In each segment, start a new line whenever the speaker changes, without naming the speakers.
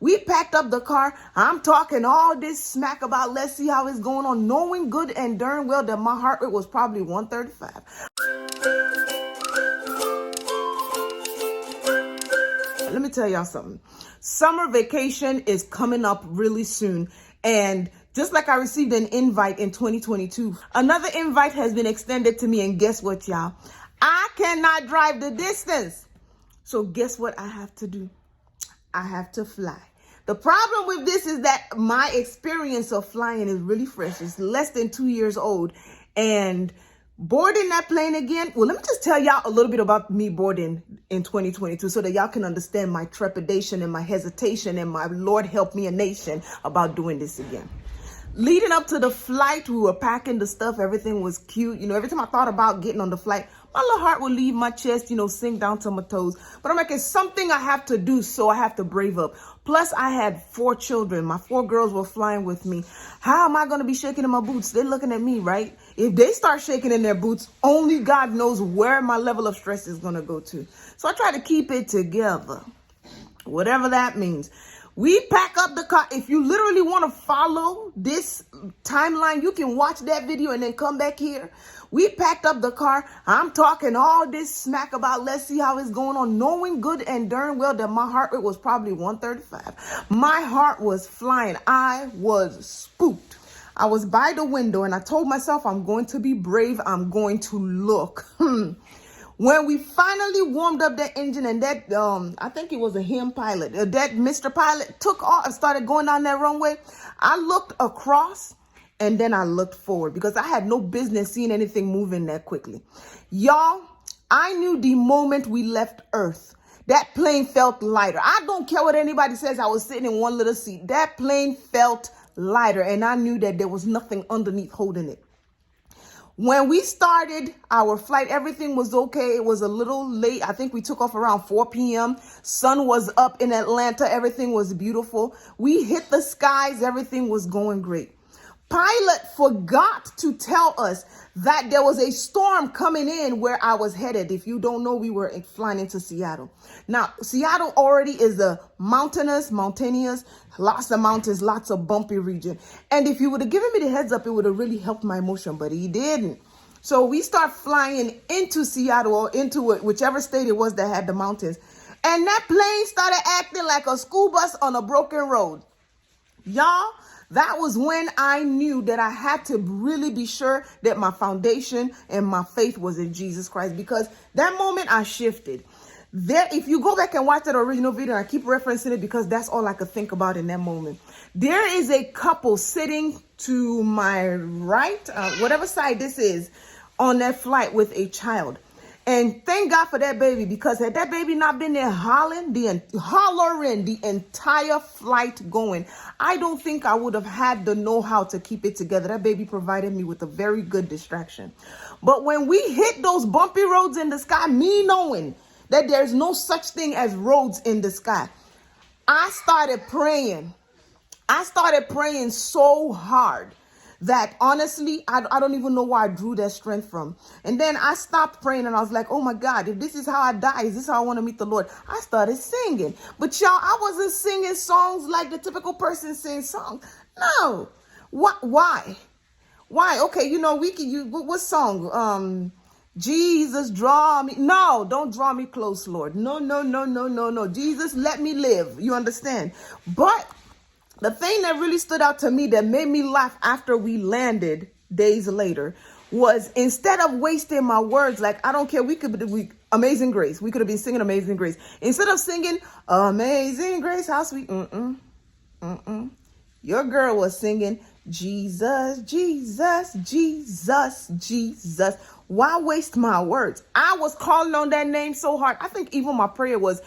We packed up the car. I'm talking all this smack about let's see how it's going on, knowing good and darn well that my heart rate was probably 135. Let me tell y'all something. Summer vacation is coming up really soon. And just like I received an invite in 2022, another invite has been extended to me. And guess what, y'all? I cannot drive the distance. So guess what I have to do? I have to fly. The problem with this is that my experience of flying is really fresh. It's less than 2 years old. And boarding that plane again, well, let me just tell y'all a little bit about me boarding in 2022 so that y'all can understand my trepidation and my hesitation and my Lord help me a nation about doing this again. Leading up to the flight, we were packing the stuff. Everything was cute. Every time I thought about getting on the flight, my little heart would leave my chest, sink down to my toes. But I'm like, it's something I have to do, so I have to brave up. Plus, I had 4 children. My 4 girls were flying with me. How am I going to be shaking in my boots? They're looking at me, right? If they start shaking in their boots, only God knows where my level of stress is going to go to. So I try to keep it together, whatever that means. We pack up the car. If you literally want to follow this timeline, you can watch that video and then come back here. We packed up the car. I'm talking all this smack about let's see how it's going on, knowing good and darn well that my heart rate was probably 135. My heart was flying. I was spooked. I was by the window and I told myself I'm going to be brave. I'm going to look. When we finally warmed up that engine and that, I think it was a him pilot, that Mr. Pilot took off and started going down that runway, I looked across and then I looked forward because I had no business seeing anything moving that quickly. Y'all, I knew the moment we left Earth, that plane felt lighter. I don't care what anybody says. I was sitting in one little seat. That plane felt lighter and I knew that there was nothing underneath holding it. When we started our flight, everything was okay. It was a little late. I think we took off around 4 p.m. Sun was up in Atlanta. Everything was beautiful. We hit the skies. Everything was going great. Pilot forgot to tell us that there was a storm coming in where I was headed. If you don't know, we were flying into Seattle. Now, Seattle already is a mountainous, lots of mountains, lots of bumpy region. And if you would have given me the heads up, it would have really helped my emotion, but he didn't. So we start flying into Seattle or into whichever state it was that had the mountains. And that plane started acting like a school bus on a broken road. Y'all, that was when I knew that I had to really be sure that my foundation and my faith was in Jesus Christ, because that moment I shifted. There, if you go back and watch that original video, and I keep referencing it because that's all I could think about in that moment. There is a couple sitting to my right, whatever side this is, on that flight with a child. And thank God for that baby, because had that baby not been there hollering the entire flight going, I don't think I would have had the know-how to keep it together. That baby provided me with a very good distraction. But when we hit those bumpy roads in the sky, me knowing that there's no such thing as roads in the sky, I started praying. I started praying so hard that honestly, I don't even know where I drew that strength from. And then I stopped praying and I was like, oh my God, if this is how I die, is this how I want to meet the Lord? I started singing. But y'all, I wasn't singing songs like the typical person sings songs. No. Why? Okay, we can what song? Jesus, draw me. No, don't draw me close, Lord. No. Jesus, let me live. You understand? But the thing that really stood out to me that made me laugh after we landed days later was, instead of wasting my words, like, I don't care, Amazing Grace. We could have been singing Amazing Grace. Instead of singing Amazing Grace, how sweet, your girl was singing Jesus, Jesus, Jesus, Jesus. Why waste my words? I was calling on that name so hard. I think even my prayer was,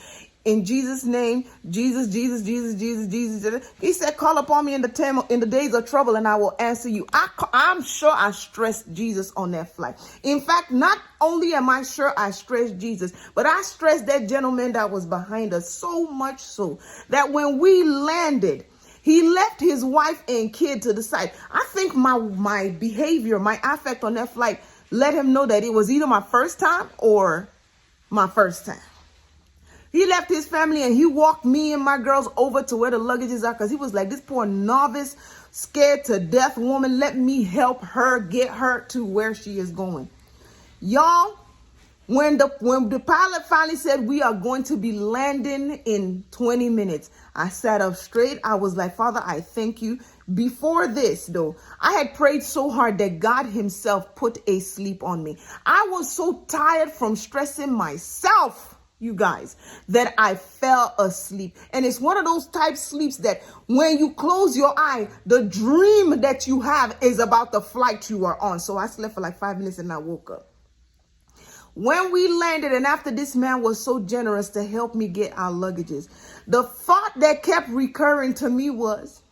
in Jesus' name, Jesus, Jesus, Jesus, Jesus, Jesus. He said, call upon me in the days of trouble and I will answer you. I'm sure I stressed Jesus on that flight. In fact, not only am I sure I stressed Jesus, but I stressed that gentleman that was behind us, so much so that when we landed, he left his wife and kid to the side. I think my behavior, my affect on that flight let him know that it was either my first time or my first time. He left his family and he walked me and my girls over to where the luggages are because he was like, this poor novice, scared to death woman, let me help her get her to where she is going. Y'all, when the pilot finally said we are going to be landing in 20 minutes, I sat up straight. I was like, Father, I thank you. Before this, though, I had prayed so hard that God himself put a sleep on me. I was so tired from stressing myself, you guys, that I fell asleep. And it's one of those type sleeps that when you close your eye, the dream that you have is about the flight you are on. So I slept for like 5 minutes and I woke up. When we landed, and after this man was so generous to help me get our luggages, the thought that kept recurring to me was,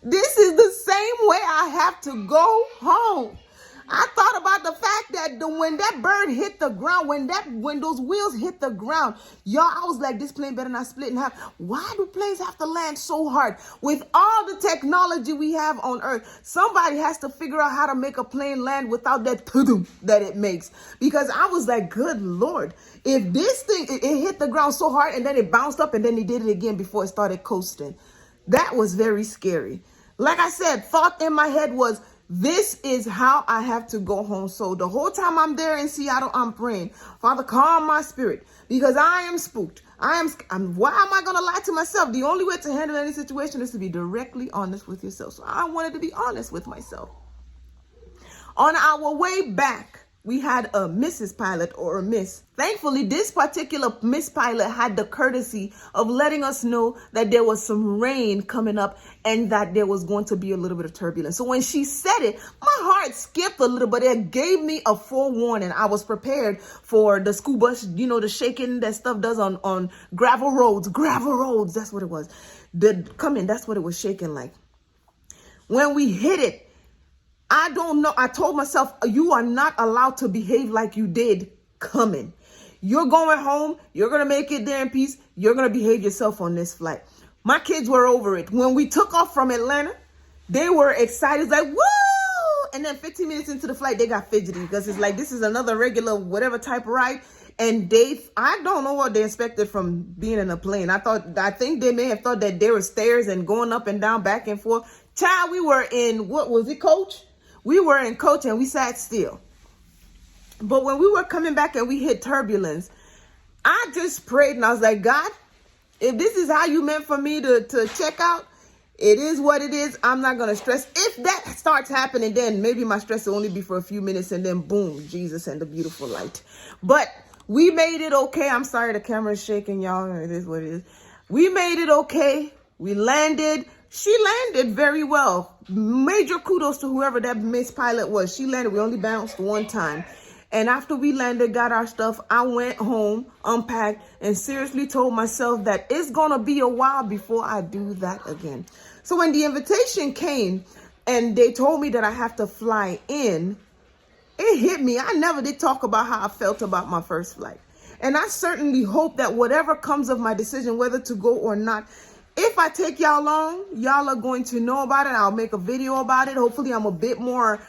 this is the same way I have to go home. I thought about the fact that when that bird hit the ground, when those wheels hit the ground, y'all, I was like, this plane better not split in half. Why do planes have to land so hard? With all the technology we have on Earth, somebody has to figure out how to make a plane land without that tudum that it makes. Because I was like, good Lord, if this thing, it hit the ground so hard and then it bounced up and then it did it again before it started coasting. That was very scary. Like I said, thought in my head was, this is how I have to go home. So the whole time I'm there in Seattle, I'm praying, Father, calm my spirit because I am spooked. Why am I going to lie to myself? The only way to handle any situation is to be directly honest with yourself. So I wanted to be honest with myself. On our way back, we had a Mrs. Pilot or a Miss. Thankfully, this particular Miss Pilot had the courtesy of letting us know that there was some rain coming up and that there was going to be a little bit of turbulence. So when she said it, my heart skipped a little, but it gave me a forewarning. I was prepared for the school bus, you know, the shaking that stuff does on gravel roads. Gravel roads, that's what it was. That's what it was shaking like. When we hit it, I don't know. I told myself, you are not allowed to behave like you did coming. You're going home. You're going to make it there in peace. You're going to behave yourself on this flight. My kids were over it. When we took off from Atlanta, they were excited, like, woo! And then 15 minutes into the flight, they got fidgety because it's like, this is another regular whatever type of ride. And I don't know what they expected from being in a plane. I think they may have thought that there were stairs and going up and down, back and forth. Child, we were in, what was it, coach? We were in coach and we sat still. But when we were coming back and we hit turbulence, I just prayed and I was like, God, if this is how you meant for me to check out, it is what it is. I'm not going to stress. If that starts happening, then maybe my stress will only be for a few minutes and then boom, Jesus and the beautiful light. But we made it okay. I'm sorry the camera is shaking, y'all. It is what it is. We made it okay. We landed. She landed very well. Major kudos to whoever that Miss Pilot was. She landed. We only bounced one time. And after we landed, got our stuff, I went home, unpacked, and seriously told myself that it's going to be a while before I do that again. So when the invitation came and they told me that I have to fly in, it hit me. I never did talk about how I felt about my first flight. And I certainly hope that whatever comes of my decision, whether to go or not, if I take y'all along, y'all are going to know about it. I'll make a video about it. Hopefully I'm a bit more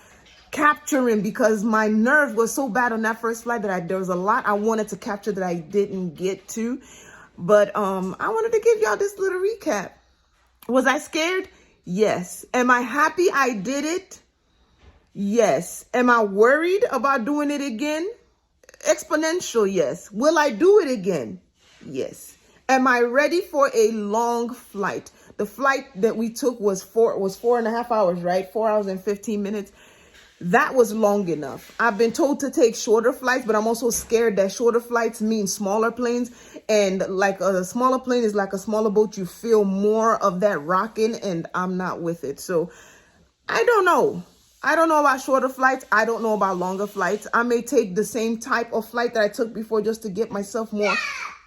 capturing because my nerves were so bad on that first flight that there was a lot I wanted to capture that I didn't get to. But I wanted to give y'all this little recap. Was I scared? Yes. Am I happy I did it? Yes. Am I worried about doing it again? Exponential, yes. Will I do it again? Yes. Am I ready for a long flight? The flight that we took was 4.5 hours, right? 4 hours and 15 minutes. That was long enough. I've been told to take shorter flights, but I'm also scared that shorter flights mean smaller planes. And like a smaller plane is like a smaller boat. You feel more of that rocking and I'm not with it. So I don't know. I don't know about shorter flights. I don't know about longer flights. I may take the same type of flight that I took before just to get myself more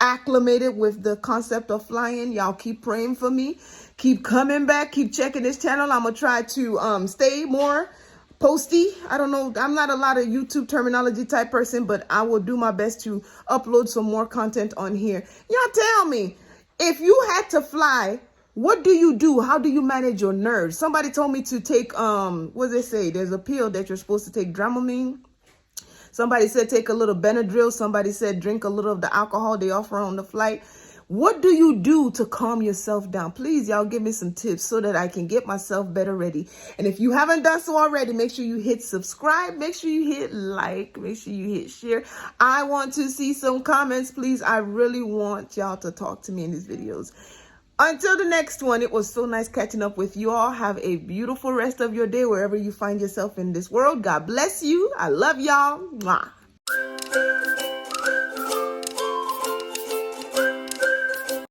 acclimated with the concept of flying. Y'all keep praying for me. Keep coming back. Keep checking this channel. I'm going to try to stay more posty. I don't know. I'm not a lot of YouTube terminology type person, but I will do my best to upload some more content on here. Y'all tell me, if you had to fly, what do you do? How do you manage your nerves? Somebody told me to take, what does it say? There's a pill that you're supposed to take, Dramamine. Somebody said take a little Benadryl. Somebody said drink a little of the alcohol they offer on the flight. What do you do to calm yourself down? Please, y'all give me some tips so that I can get myself better ready. And if you haven't done so already, make sure you hit subscribe. Make sure you hit like. Make sure you hit share. I want to see some comments, please. I really want y'all to talk to me in these videos. Until the next one, it was so nice catching up with you all. Have a beautiful rest of your day wherever you find yourself in this world. God bless you. I love y'all. Mwah.